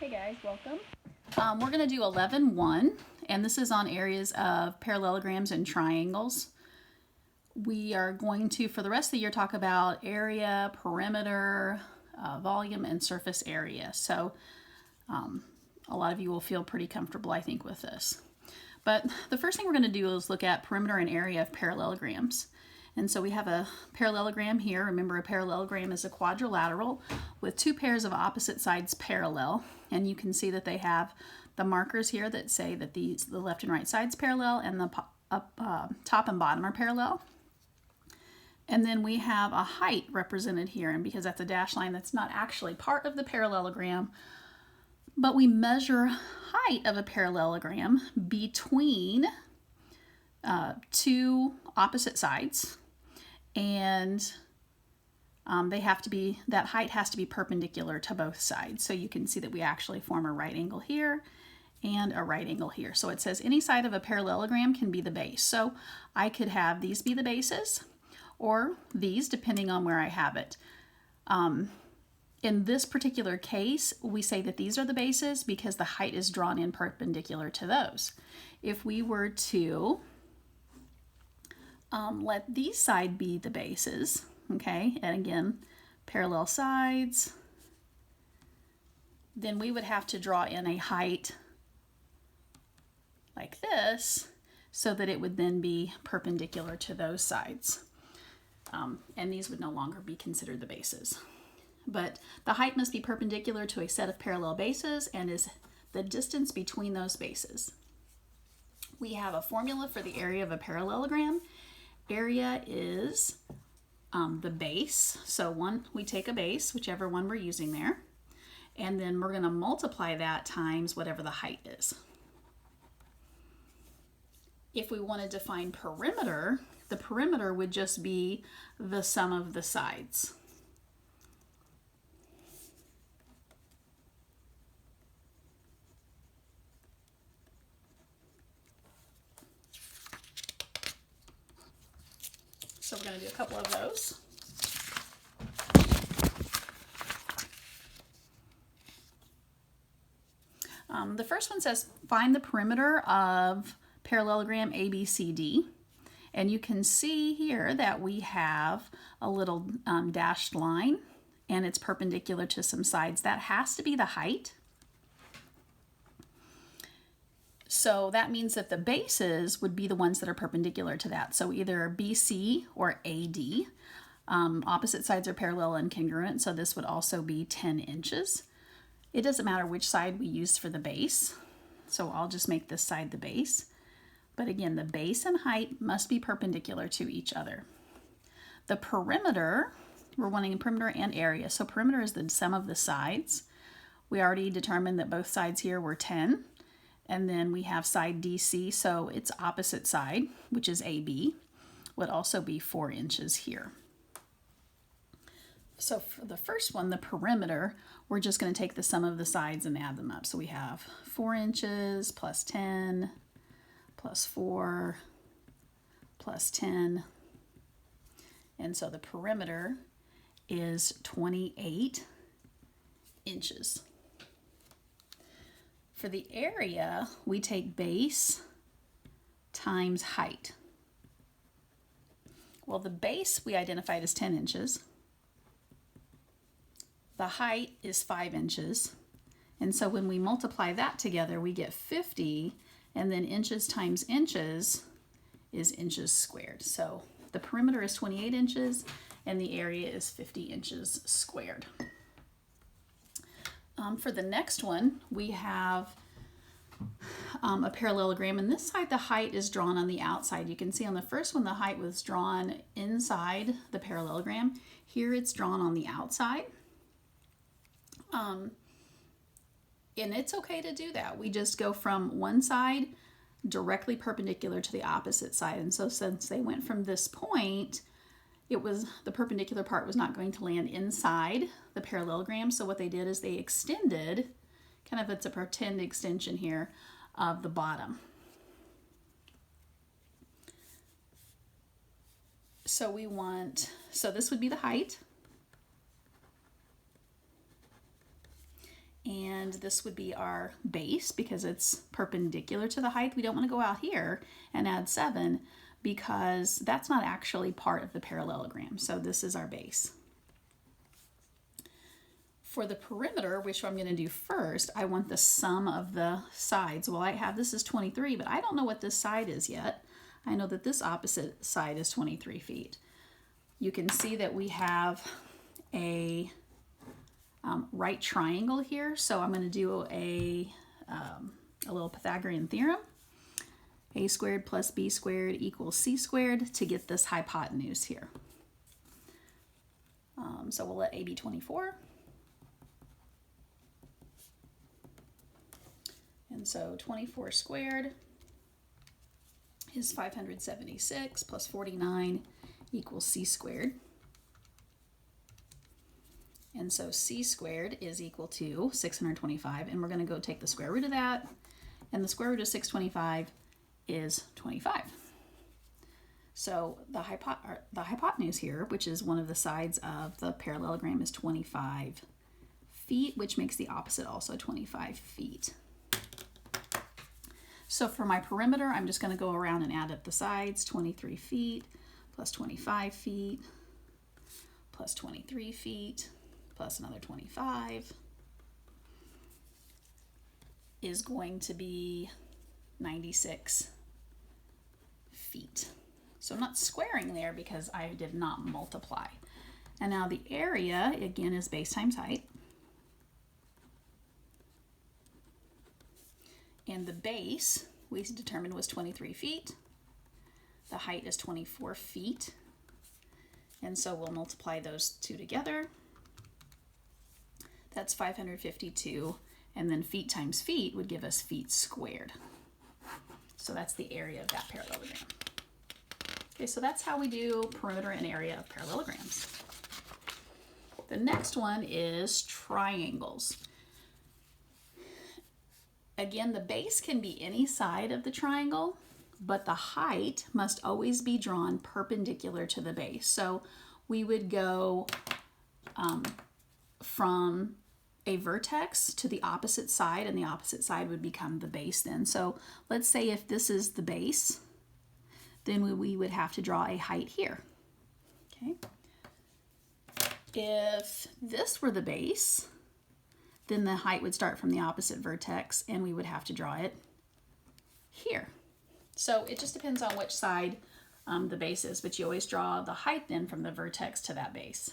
Hey guys, welcome. We're going to do 11.1, and this is on areas of parallelograms and triangles. We are going to, for the rest of the year, talk about area, perimeter, volume, and surface area. So a lot of you will feel pretty comfortable, I think, with this. But the first thing we're going to do is look at perimeter and area of parallelograms. And so we have a parallelogram here. Remember, a parallelogram is a quadrilateral with two pairs of opposite sides parallel. And you can see that they have the markers here that say that the left and right sides parallel and the top and bottom are parallel. And then we have a height represented here. And because that's a dashed line, that's not actually part of the parallelogram. But we measure height of a parallelogram between two opposite sides. And that height has to be perpendicular to both sides. So you can see that we actually form a right angle here and a right angle here. So it says any side of a parallelogram can be the base. So I could have these be the bases or these, depending on where I have it. In this particular case, we say that these are the bases because the height is drawn in perpendicular to those. If we were to let these sides be the bases, okay, and again, parallel sides, then we would have to draw in a height like this so that it would then be perpendicular to those sides. And these would no longer be considered the bases. But the height must be perpendicular to a set of parallel bases and is the distance between those bases. We have a formula for the area of a parallelogram. Area is the base. So we take a base, whichever one we're using there, and then we're going to multiply that times whatever the height is. If we wanted to find perimeter, the perimeter would just be the sum of the sides. So we're going to do a couple of those. The first one says find the perimeter of parallelogram ABCD. And you can see here that we have a little dashed line and it's perpendicular to some sides. That has to be the height. So that means that the bases would be the ones that are perpendicular to that. So either BC or AD. Opposite sides are parallel and congruent, so this would also be 10 inches. It doesn't matter which side we use for the base, so I'll just make this side the base. But again, the base and height must be perpendicular to each other. The perimeter, we're wanting a perimeter and area. So perimeter is the sum of the sides. We already determined that both sides here were 10. And then we have side DC, so its opposite side, which is AB, would also be 4 inches here. So for the first one, the perimeter, we're just going to take the sum of the sides and add them up. So we have 4 inches plus 10 plus 4 plus 10. And so the perimeter is 28 inches. For the area, we take base times height. Well, the base we identified as 10 inches. The height is 5 inches. And so when we multiply that together, we get 50, and then inches times inches is inches squared. So the perimeter is 28 inches, and the area is 50 inches squared. For the next one, we have a parallelogram, and this side the height is drawn on the outside. You can see on the first one the height was drawn inside the parallelogram. Here it's drawn on the outside. And it's okay to do that. We just go from one side directly perpendicular to the opposite side. And so since they went from this point, the perpendicular part was not going to land inside the parallelogram. So what they did is they extended, kind of it's a pretend extension here of the bottom. So this would be the height. And this would be our base because it's perpendicular to the height. We don't want to go out here and add 7 because that's not actually part of the parallelogram. So this is our base. For the perimeter, which I'm going to do first, I want the sum of the sides. Well, I have this is 23, but I don't know what this side is yet. I know that this opposite side is 23 feet. You can see that we have a right triangle here, so I'm going to do a little Pythagorean theorem. A squared plus b squared equals c squared to get this hypotenuse here. So we'll let a be 24. And so 24 squared is 576 plus 49 equals c squared. And so c squared is equal to 625, and we're going to go take the square root of that, and the square root of 625 is 25. So the hypotenuse here, which is one of the sides of the parallelogram, is 25 feet, which makes the opposite also 25 feet. So for my perimeter, I'm just going to go around and add up the sides. 23 feet plus 25 feet plus 23 feet plus another 25 is going to be 96 feet. So I'm not squaring there because I did not multiply. And now the area, again, is base times height. And the base we determined was 23 feet. The height is 24 feet. And so we'll multiply those two together. That's 552. And then feet times feet would give us feet squared. So that's the area of that parallelogram. Okay, so that's how we do perimeter and area of parallelograms. The next one is triangles. Again, the base can be any side of the triangle, but the height must always be drawn perpendicular to the base. So we would go from a vertex to the opposite side, and the opposite side would become the base then. So let's say if this is the base, then we would have to draw a height here. Okay. If this were the base, then the height would start from the opposite vertex, and we would have to draw it here. So it just depends on which side the base is, but you always draw the height then from the vertex to that base.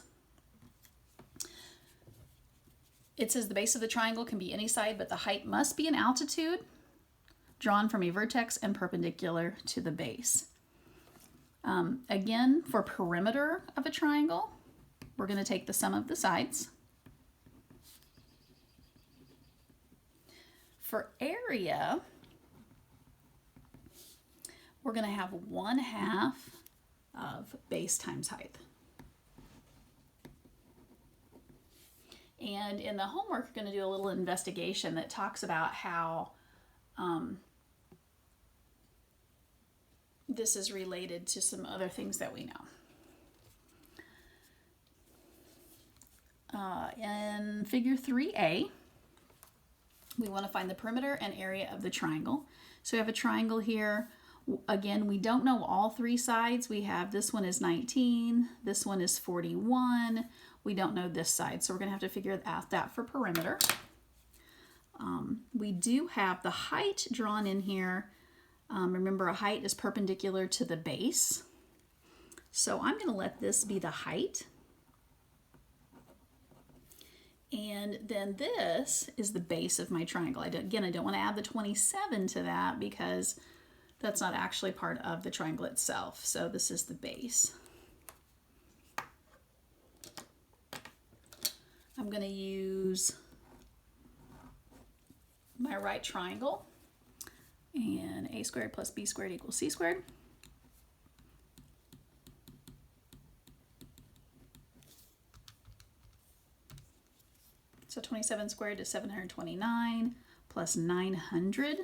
It says the base of the triangle can be any side, but the height must be an altitude drawn from a vertex and perpendicular to the base. Again, for perimeter of a triangle, we're going to take the sum of the sides. For area, we're going to have 1/2 of base times height. And in the homework, we're going to do a little investigation that talks about how this is related to some other things that we know. In figure 3A, we want to find the perimeter and area of the triangle. So we have a triangle here. Again, we don't know all three sides. We have this one is 19, this one is 41. We don't know this side, so we're going to have to figure out that for perimeter. We do have the height drawn in here. Remember, a height is perpendicular to the base. So I'm going to let this be the height. And then this is the base of my triangle. Again, I don't want to add the 27 to that because that's not actually part of the triangle itself. So this is the base. I'm going to use my right triangle, and a squared plus b squared equals c squared. So 27 squared is 729 plus 900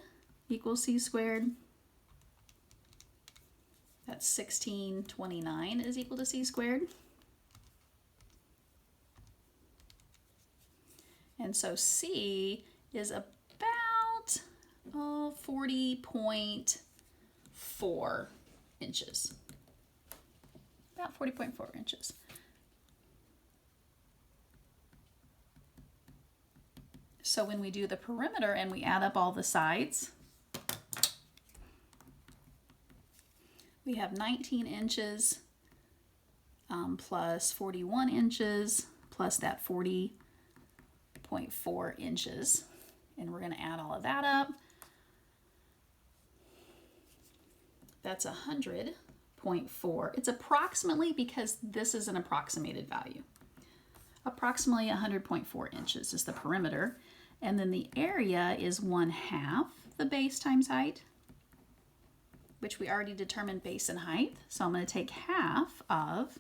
equals c squared. That's 1629 is equal to c squared. And so C is about 40.4 inches. About 40.4 inches. So when we do the perimeter and we add up all the sides, we have 19 inches plus 41 inches plus that 40.4 inches. And we're going to add all of that up. That's 100.4. It's approximately, because this is an approximated value. Approximately 100.4 inches is the perimeter. And then the area is 1/2 the base times height, which we already determined base and height. So I'm going to take half of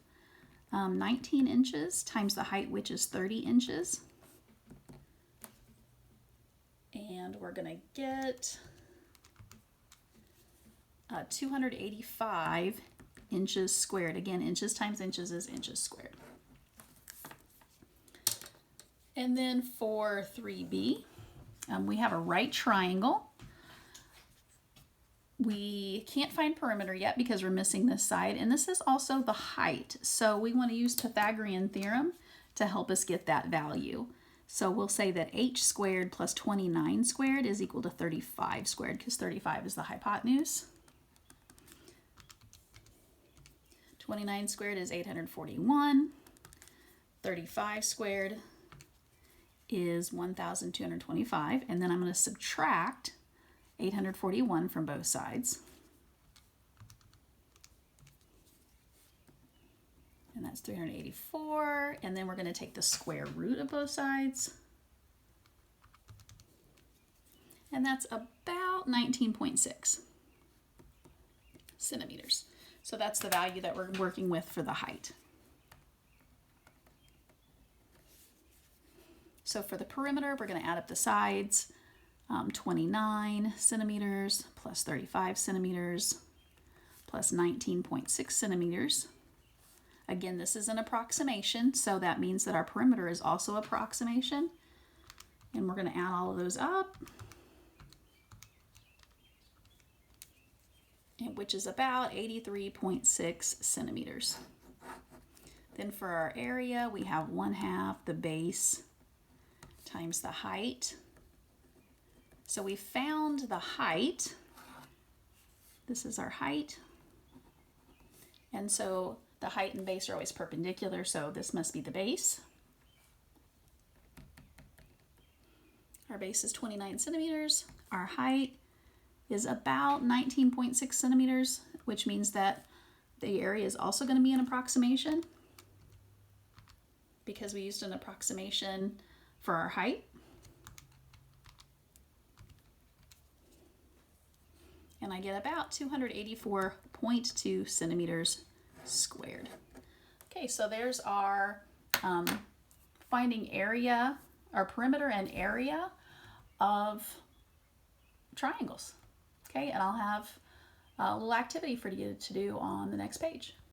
19 inches times the height, which is 30 inches. And we're going to get 285 inches squared. Again, inches times inches is inches squared. And then for 3B, we have a right triangle. We can't find perimeter yet because we're missing this side, and this is also the height. So we want to use Pythagorean theorem to help us get that value. So we'll say that h squared plus 29 squared is equal to 35 squared, because 35 is the hypotenuse. 29 squared is 841. 35 squared is 1,225, and then I'm going to subtract 841 from both sides. And that's 384, and then we're going to take the square root of both sides. And that's about 19.6 centimeters. So that's the value that we're working with for the height. So for the perimeter, we're going to add up the sides. 29 centimeters plus 35 centimeters plus 19.6 centimeters. Again, this is an approximation, so that means that our perimeter is also approximation. And we're going to add all of those up, which is about 83.6 centimeters. Then for our area, we have 1/2 the base times the height. So we found the height. This is our height. And so the height and base are always perpendicular, so this must be the base. Our base is 29 centimeters. Our height is about 19.6 centimeters, which means that the area is also going to be an approximation because we used an approximation for our height. And I get about 284.2 centimeters squared. Okay, so there's our finding area, our perimeter and area of triangles. Okay, and I'll have a little activity for you to do on the next page.